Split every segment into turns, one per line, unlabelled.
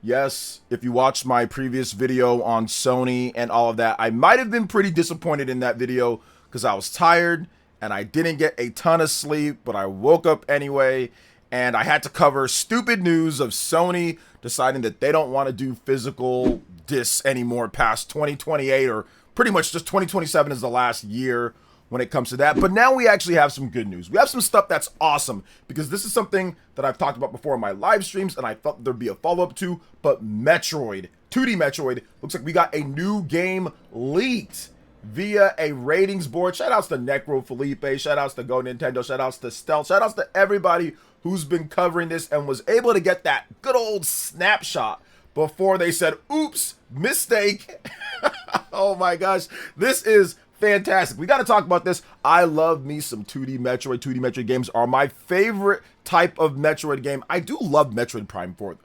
Yes, if you watched my previous video on Sony and all of that, I might have been pretty disappointed in that video because I was tired and I didn't get a ton of sleep, but I woke up anyway and I had to cover stupid news of Sony deciding that they don't want to do physical discs anymore past 2028, or pretty much just 2027 is the last year when it comes to that. But now we actually have some good news. We have some stuff that's awesome, because this is something that I've talked about before in my live streams and I thought there'd be a follow-up to. But Metroid, 2D Metroid, looks like we got a new game leaked via a ratings board. Shout outs to NecroFelipe, shout outs to GoNintendo, shout outs to Stealth, shout outs to everybody who's been covering this and was able to get that good old snapshot before they said, oops, mistake. Oh my gosh, this is fantastic. We got to talk about this. I love me some 2D Metroid. 2D Metroid games are my favorite type of Metroid game. I do love Metroid Prime 4.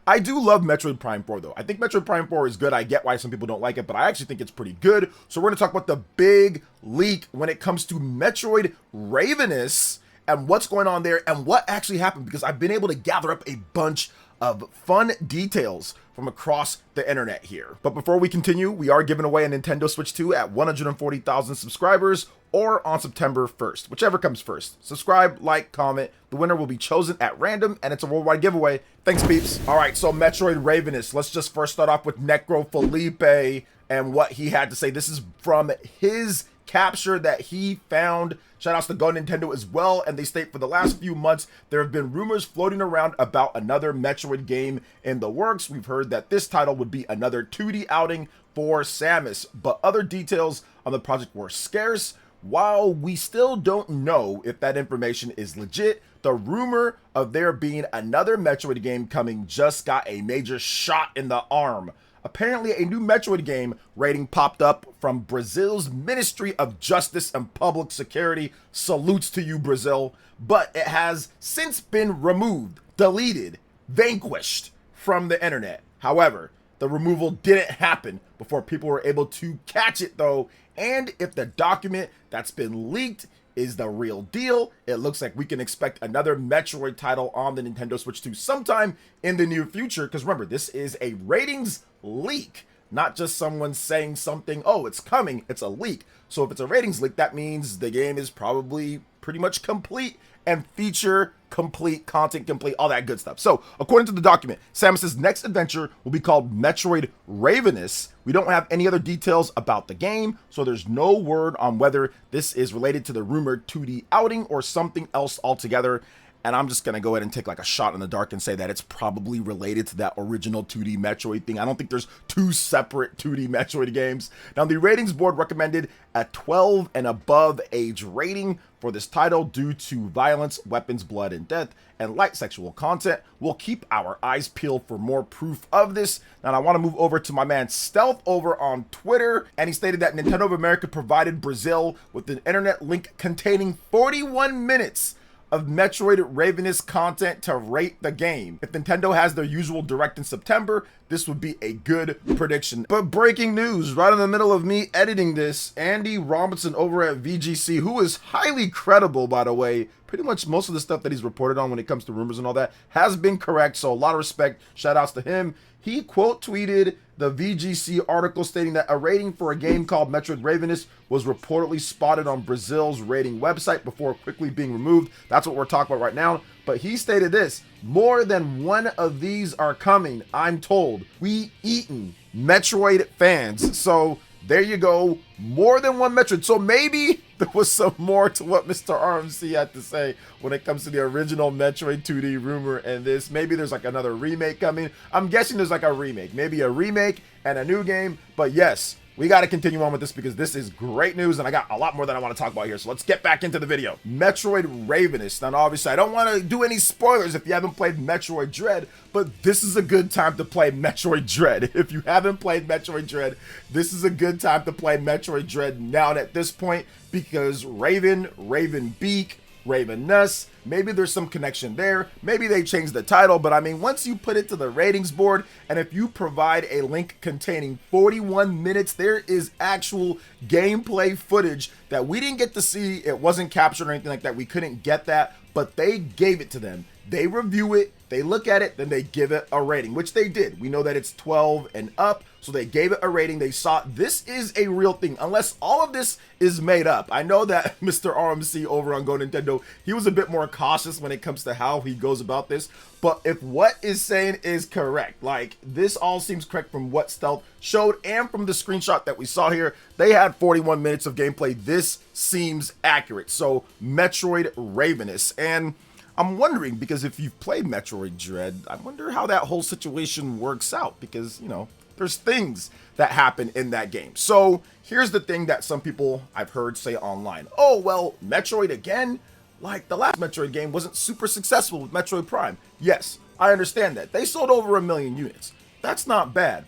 I do love Metroid Prime 4 though. I think Metroid Prime 4 is good. I get why some people don't like it, but I actually think it's pretty good. So we're going to talk about the big leak when it comes to Metroid Ravenous and what's going on there and what actually happened, because I've been able to gather up a bunch of fun details from across the internet here. But before we continue, we are giving away a Nintendo Switch 2 at 140,000 subscribers, or on September 1st, whichever comes first. Subscribe, like, comment. The winner will be chosen at random, and it's a worldwide giveaway. Thanks, peeps. All right, so Metroid Ravenous. Let's just first start off with NecroFelipe and what he had to say. This is from his capture that he found. Shout outs to GoNintendo as well, and they state, for the last few months there have been rumors floating around about another Metroid game in the works. We've heard that this title would be another 2D outing for Samus, but other details on the project were scarce. While we still don't know if that information is legit, the rumor of there being another Metroid game coming just got a major shot in the arm. Apparently, a new Metroid game rating popped up from Brazil's Ministry of Justice and Public Security. Salutes to you, Brazil. But it has since been removed, deleted, vanquished from the internet. However, the removal didn't happen before people were able to catch it though. And if the document that's been leaked is the real deal, it looks like we can expect another Metroid title on the Nintendo Switch 2 sometime in the near future. Because remember, this is a ratings leak, not just someone saying something, oh, it's coming, it's a leak. So if it's a ratings leak, that means the game is probably pretty much complete and feature complete, content complete, all that good stuff. So according to the document, Samus's next adventure will be called Metroid Ravenous. We don't have any other details about the game, so there's no word on whether this is related to the rumored 2D outing or something else altogether. And I'm just going to go ahead and take like a shot in the dark and say that it's probably related to that original 2D Metroid thing. I don't think there's two separate 2D Metroid games. Now, the ratings board recommended a 12 and above age rating for this title due to violence, weapons, blood, and death, and light sexual content. We'll keep our eyes peeled for more proof of this. Now, I want to move over to my man Stealth over on Twitter, and he stated that Nintendo of America provided Brazil with an internet link containing 41 minutes of Metroid Ravenous content to rate the game. If Nintendo has their usual direct in September, this would be a good prediction. But breaking news, right in the middle of me editing this, Andy Robinson over at VGC, who is highly credible, by the way, pretty much most of the stuff that he's reported on when it comes to rumors and all that has been correct, so a lot of respect, shout outs to him. He quote tweeted the VGC article stating that a rating for a game called Metroid Ravenous was reportedly spotted on Brazil's rating website before quickly being removed. That's what we're talking about right now. But he stated this: more than one of these are coming, I'm told. We eaten Metroid fans. So there you go, more than one Metroid. So maybe there was some more to what Mr. RMC had to say when it comes to the original Metroid 2D rumor and this. Maybe there's like another remake coming. I'm guessing there's like a remake, maybe a remake and a new game. But yes, we got to continue on with this because this is great news and I got a lot more that I want to talk about here. So let's get back into the video. Metroid Ravenous. Now, obviously, I don't want to do any spoilers if you haven't played Metroid Dread, but this is a good time to play Metroid Dread. If you haven't played Metroid Dread, this is a good time to play Metroid Dread now at this point, because Raven, Raven Beak, Ravenous, maybe there's some connection there. Maybe they changed the title, but I mean, once you put it to the ratings board, and if you provide a link containing 41 minutes, there is actual gameplay footage that we didn't get to see. It wasn't captured or anything like that. We couldn't get that, but they gave it to them. They review it, They look at it, then they give it a rating, which they did. We know that it's 12 and up, so they gave it a rating. They saw this is a real thing, unless all of this is made up. I know that Mr. RMC over on GoNintendo, he was a bit more cautious when it comes to how he goes about this. But if what is saying is correct, like this all seems correct from what Stealth showed and from the screenshot that we saw here, they had 41 minutes of gameplay. This seems accurate. So Metroid Ravenous. And I'm wondering, because if you've played Metroid Dread, I wonder how that whole situation works out, because, you know, there's things that happen in that game. So here's the thing that some people I've heard say online. Oh, well, Metroid again? Like the last Metroid game wasn't super successful with Metroid Prime. Yes, I understand that. They sold over 1 million units. That's not bad.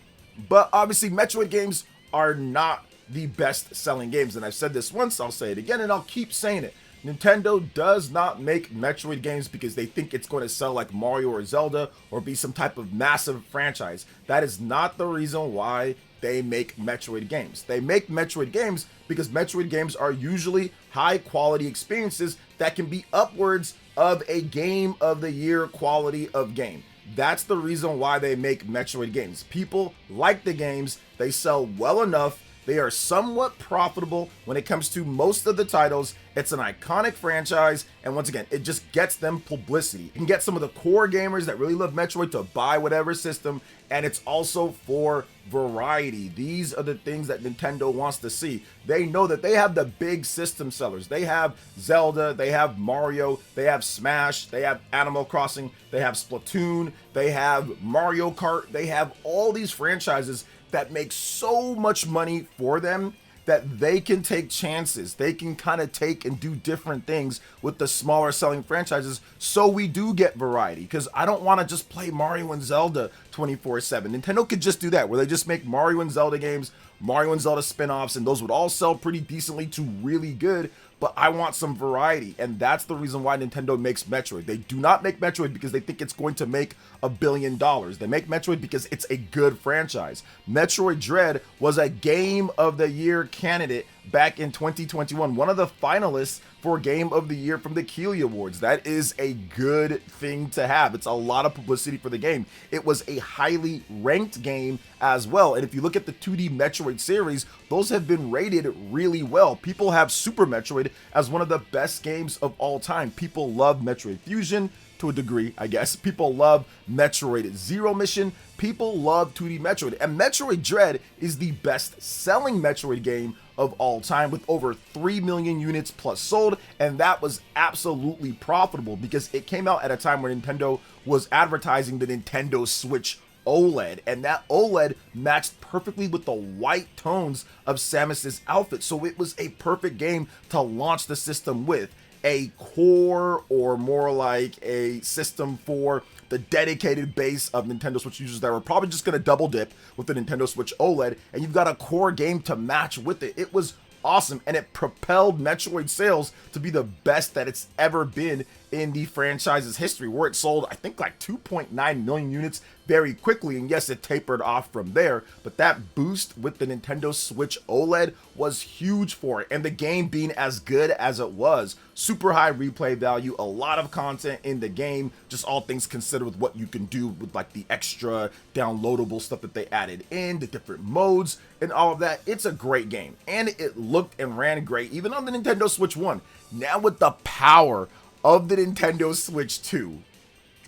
But obviously Metroid games are not the best selling games. And I've said this once, I'll say it again, and I'll keep saying it. Nintendo does not make Metroid games because they think it's going to sell like Mario or Zelda or be some type of massive franchise. That is not the reason why they make Metroid games. They make Metroid games because Metroid games are usually high quality experiences that can be upwards of a Game of the Year quality of game. That's the reason why they make Metroid games. People like the games, they sell well enough, they are somewhat profitable when it comes to most of the titles. It's an iconic franchise, and once again, it just gets them publicity. You can get some of the core gamers that really love Metroid to buy whatever system, and it's also for variety. These are the things that Nintendo wants to see. They know that they have the big system sellers. They have Zelda, they have Mario, they have Smash, they have Animal Crossing, they have Splatoon, they have Mario Kart, they have all these franchises that make so much money for them that they can take chances. They can kind of take and do different things with the smaller selling franchises, so we do get variety. Because I don't want to just play Mario and Zelda 24/7. Nintendo could just do that, where they just make Mario and Zelda games, Mario and Zelda spin-offs, and those would all sell pretty decently to really good. But I want some variety, and that's the reason why Nintendo makes Metroid. They do not make Metroid because they think it's going to make $1 billion. They make Metroid because it's a good franchise. Metroid Dread was a Game of the Year candidate back in 2021, one of the finalists for Game of the Year from the Keeley Awards. That is a good thing to have. It's a lot of publicity for the game. It was a highly ranked game as well. And if you look at the 2D Metroid series, those have been rated really well. People have Super Metroid as one of the best games of all time. People love Metroid Fusion to a degree, I guess. People love Metroid Zero Mission. People love 2D Metroid. And Metroid Dread is the best selling Metroid game of all time, with over 3 million units plus sold, and that was absolutely profitable because it came out at a time where Nintendo was advertising the Nintendo Switch OLED, and that OLED matched perfectly with the white tones of Samus's outfit, so it was a perfect game to launch the system with. A core, or more like a system for the dedicated base of Nintendo Switch users that were probably just going to double dip with the Nintendo Switch OLED, and you've got a core game to match with it. It was awesome, and it propelled Metroid sales to be the best that it's ever been in the franchise's history, where it sold, I think, like 2.9 million units very quickly, and yes, it tapered off from there, but that boost with the Nintendo Switch OLED was huge for it, and the game being as good as it was, super high replay value, a lot of content in the game, just all things considered with what you can do with like the extra downloadable stuff that they added in, the different modes, and all of that. It's a great game, and it looked and ran great, even on the Nintendo Switch 1. Now with the power of the Nintendo Switch 2,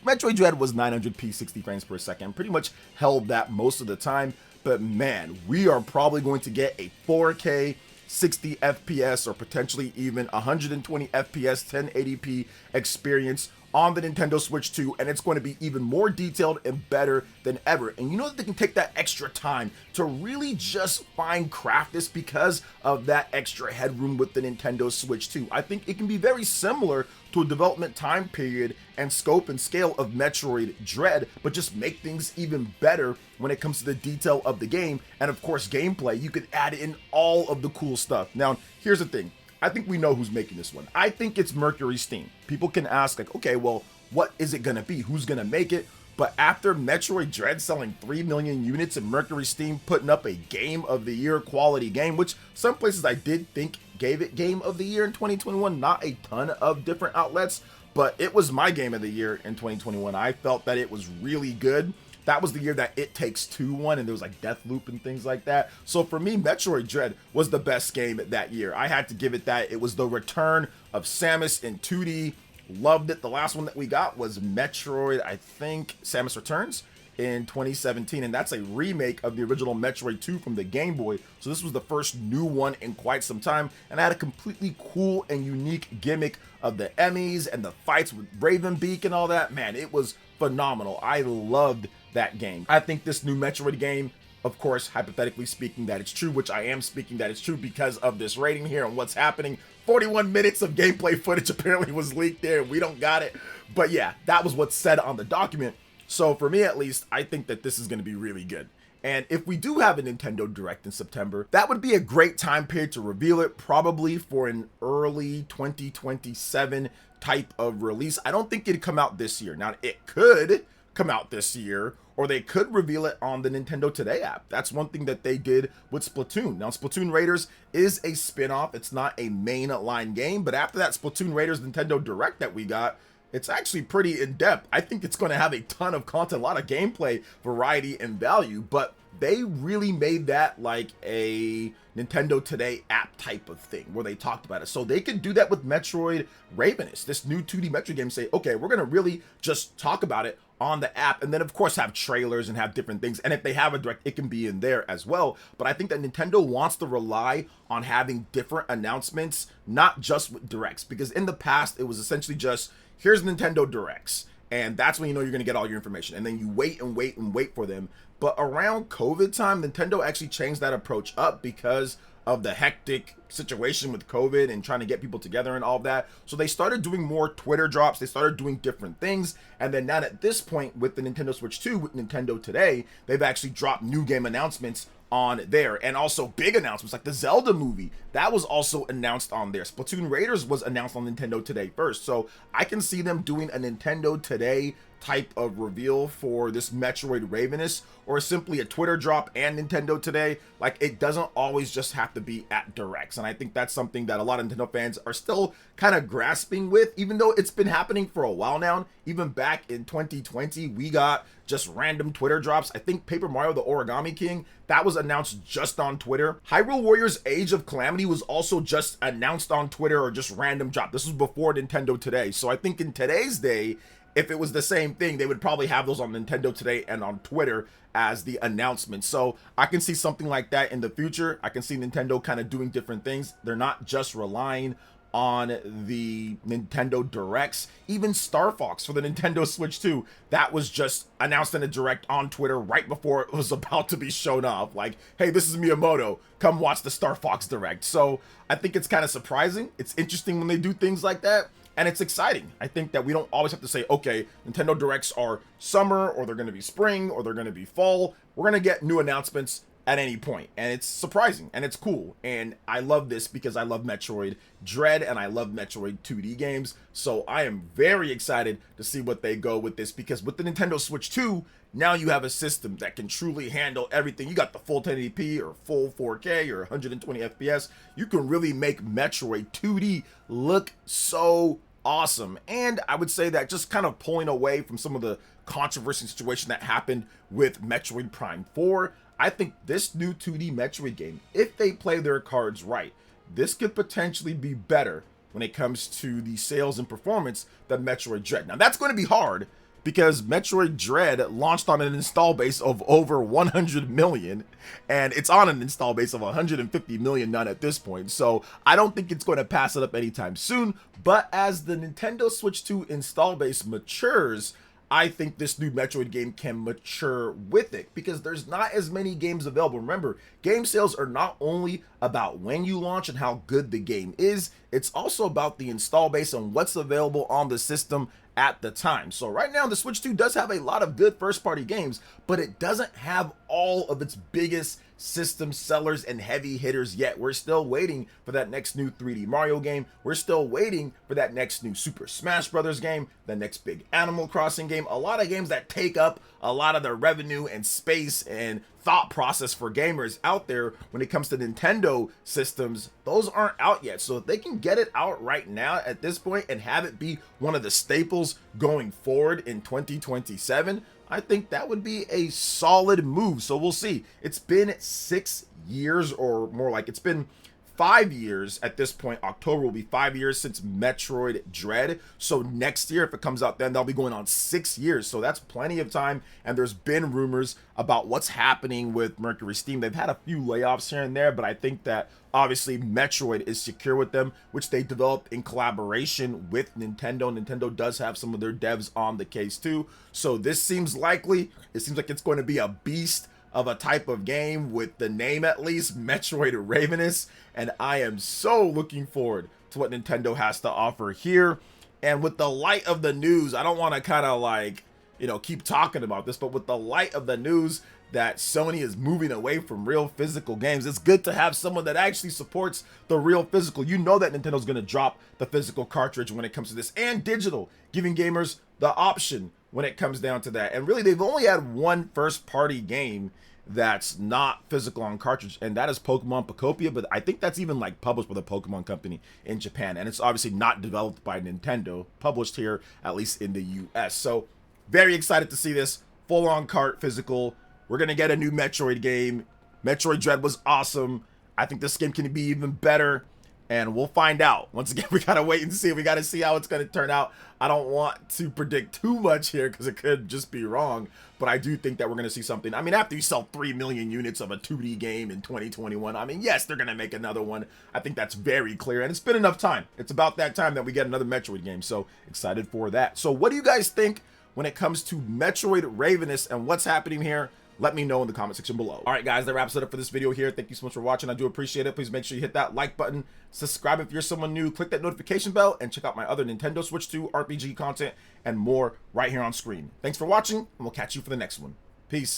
Metroid Dread was 900p 60 frames per second, pretty much held that most of the time, but man, we are probably going to get a 4K 60 FPS or potentially even 120 FPS 1080p experience on the Nintendo Switch 2, and it's going to be even more detailed and better than ever. And you know that they can take that extra time to really just fine craft this because of that extra headroom with the Nintendo Switch 2. I think it can be very similar to a development time period and scope and scale of Metroid Dread, but just make things even better when it comes to the detail of the game, and of course gameplay. You could add in all of the cool stuff. Now, here's the thing. I think we know who's making this one. I think it's Mercury Steam. People can ask, like, okay, well, what is it gonna be? Who's gonna make it? But after Metroid Dread selling 3 million units and Mercury Steam putting up a Game of the Year quality game, which some places I did think gave it Game of the Year in 2021, not a ton of different outlets, but it was my game of the year in 2021. I felt that it was really good. That was the year that It Takes Two won, and there was like Deathloop and things like that. So for me, Metroid Dread was the best game that year. I had to give it that. It was the return of Samus in 2D. Loved it. The last one that we got was Metroid, I think, Samus Returns in 2017, and that's a remake of the original Metroid 2 from the Game Boy. So this was the first new one in quite some time, and I had a completely cool and unique gimmick of the Emmys and the fights with Ravenbeak and all that. Man, it was phenomenal. I loved that game. I think this new Metroid game, of course, hypothetically speaking that it's true, which I am speaking that it's true because of this rating here and what's happening. 41 minutes of gameplay footage apparently was leaked there, and we don't got it. But yeah, that was what's said on the document. So for me, at least, I think that this is going to be really good. And if we do have a Nintendo Direct in September, that would be a great time period to reveal it, probably for an early 2027 type of release. I don't think it'd come out this year. Now, it could come out this year, or they could reveal it on the Nintendo Today app. That's one thing that they did with Splatoon. Now, Splatoon Raiders is a spin-off. It's not a main line game, but after that Splatoon Raiders Nintendo Direct that we got, it's actually pretty in-depth. I think it's going to have a ton of content, a lot of gameplay, variety, and value, but they really made that like a Nintendo Today app type of thing where they talked about it. So they could do that with Metroid Ravenous, this new 2D Metroid game, say, okay, we're going to really just talk about it on the app, and then of course have trailers and have different things, and if they have a direct, it can be in there as well. But I think that Nintendo wants to rely on having different announcements, not just with directs, because in the past it was essentially just, here's Nintendo Directs, and that's when you know you're going to get all your information, and then you wait and wait and wait for them. But around COVID time, Nintendo actually changed that approach up because of the hectic situation with COVID and trying to get people together and all of that. So they started doing more Twitter drops. They started doing different things. And then now at this point with the Nintendo Switch 2, with Nintendo Today, they've actually dropped new game announcements on there, and also big announcements like the Zelda movie that was also announced on there. Splatoon Raiders was announced on Nintendo Today first, so I can see them doing a Nintendo Today type of reveal for this Metroid Ravenous, or simply a Twitter drop and Nintendo Today. Like, it doesn't always just have to be at directs, and I think that's something that a lot of Nintendo fans are still kind of grasping with, even though it's been happening for a while now. Even back in 2020, we got just random Twitter drops. I think Paper Mario the Origami King, that was announced just on Twitter. Hyrule Warriors Age of Calamity was also just announced on Twitter, or just random drop. This was before Nintendo Today. So I think in today's day, if it was the same thing, they would probably have those on Nintendo Today and on Twitter as the announcement. So I can see something like that in the future. I can see Nintendo kind of doing different things. They're not just relying on the Nintendo Directs. Even Star Fox for the Nintendo Switch 2, that was just announced in a direct on Twitter right before it was about to be shown off. Like, hey, this is Miyamoto, come watch the Star Fox Direct. So I think it's kind of surprising. It's interesting when they do things like that, and it's exciting. I think that we don't always have to say, okay, Nintendo Directs are summer, or they're going to be spring, or they're going to be fall. We're going to get new announcements at any point, and it's surprising and it's cool, and I love this because I love Metroid Dread and I love Metroid 2D games. So I am very excited to see what they go with this, because with the Nintendo Switch 2, now you have a system that can truly handle everything. You got the full 1080p or full 4K or 120 FPS. You can really make Metroid 2D look so awesome. And I would say that just kind of pulling away from some of the controversy situation that happened with Metroid Prime 4, I think this new 2D Metroid game, if they play their cards right, this could potentially be better when it comes to the sales and performance than Metroid Dread. Now, that's going to be hard because Metroid Dread launched on an install base of over 100 million, and it's on an install base of 150 million none at this point. So I don't think it's going to pass it up anytime soon. But as the Nintendo Switch 2 install base matures, I think this new Metroid game can mature with it, because there's not as many games available. Remember, game sales are not only about when you launch and how good the game is, it's also about the install base and what's available on the system at the time. So right now, the Switch 2 does have a lot of good first-party games, but it doesn't have all of its biggest system sellers and heavy hitters yet. We're still waiting for that next new 3D Mario game. We're still waiting for that next new Super Smash Brothers game, the next big Animal Crossing game, a lot of games that take up a lot of the revenue and space and thought process for gamers out there when it comes to Nintendo systems. Those aren't out yet. So if they can get it out right now at this point and have it be one of the staples going forward in 2027, I think that would be a solid move. So we'll see. It's been 6 years, or more like it's been 5 years at this point. October will be 5 years since Metroid Dread. So next year, if it comes out then, they'll be going on 6 years. So that's plenty of time. And there's been rumors about what's happening with Mercury Steam. They've had a few layoffs here and there, but I think that obviously Metroid is secure with them, which they developed in collaboration with Nintendo. Nintendo does have some of their devs on the case too. So this seems likely. It seems like it's going to be a beast of a type of game, with the name at least, Metroid Ravenous, and I am so looking forward to what Nintendo has to offer here. And with the light of the news, I don't want to kind of like, you know, keep talking about this, but with the light of the news that Sony is moving away from real physical games, it's good to have someone that actually supports the real physical. You know that Nintendo's going to drop the physical cartridge when it comes to this, and digital, giving gamers the option when it comes down to that. And really, they've only had one first-party game that's not physical on cartridge, and that is Pokemon Pocopia, but I think that's even like published with a Pokemon company in Japan, and it's obviously not developed by Nintendo, published here, at least in the US. So very excited to see this full-on cart physical. We're gonna get a new Metroid game. Metroid Dread was awesome. I think this game can be even better, and we'll find out. Once again, we gotta wait and see. We gotta see how it's gonna turn out. I don't want to predict too much here because it could just be wrong, but I do think that we're gonna see something. I mean, after you sell 3 million units of a 2D game in 2021, I mean, yes, they're gonna make another one. I think that's very clear, and it's been enough time. It's about that time that we get another Metroid game, so excited for that. So what do you guys think when it comes to Metroid Ravenous and what's happening here? Let me know in the comment section below. All right, guys, that wraps it up for this video here. Thank you so much for watching. I do appreciate it. Please make sure you hit that like button, subscribe if you're someone new, click that notification bell, and check out my other Nintendo Switch 2 RPG content and more right here on screen. Thanks for watching, and we'll catch you for the next one. Peace.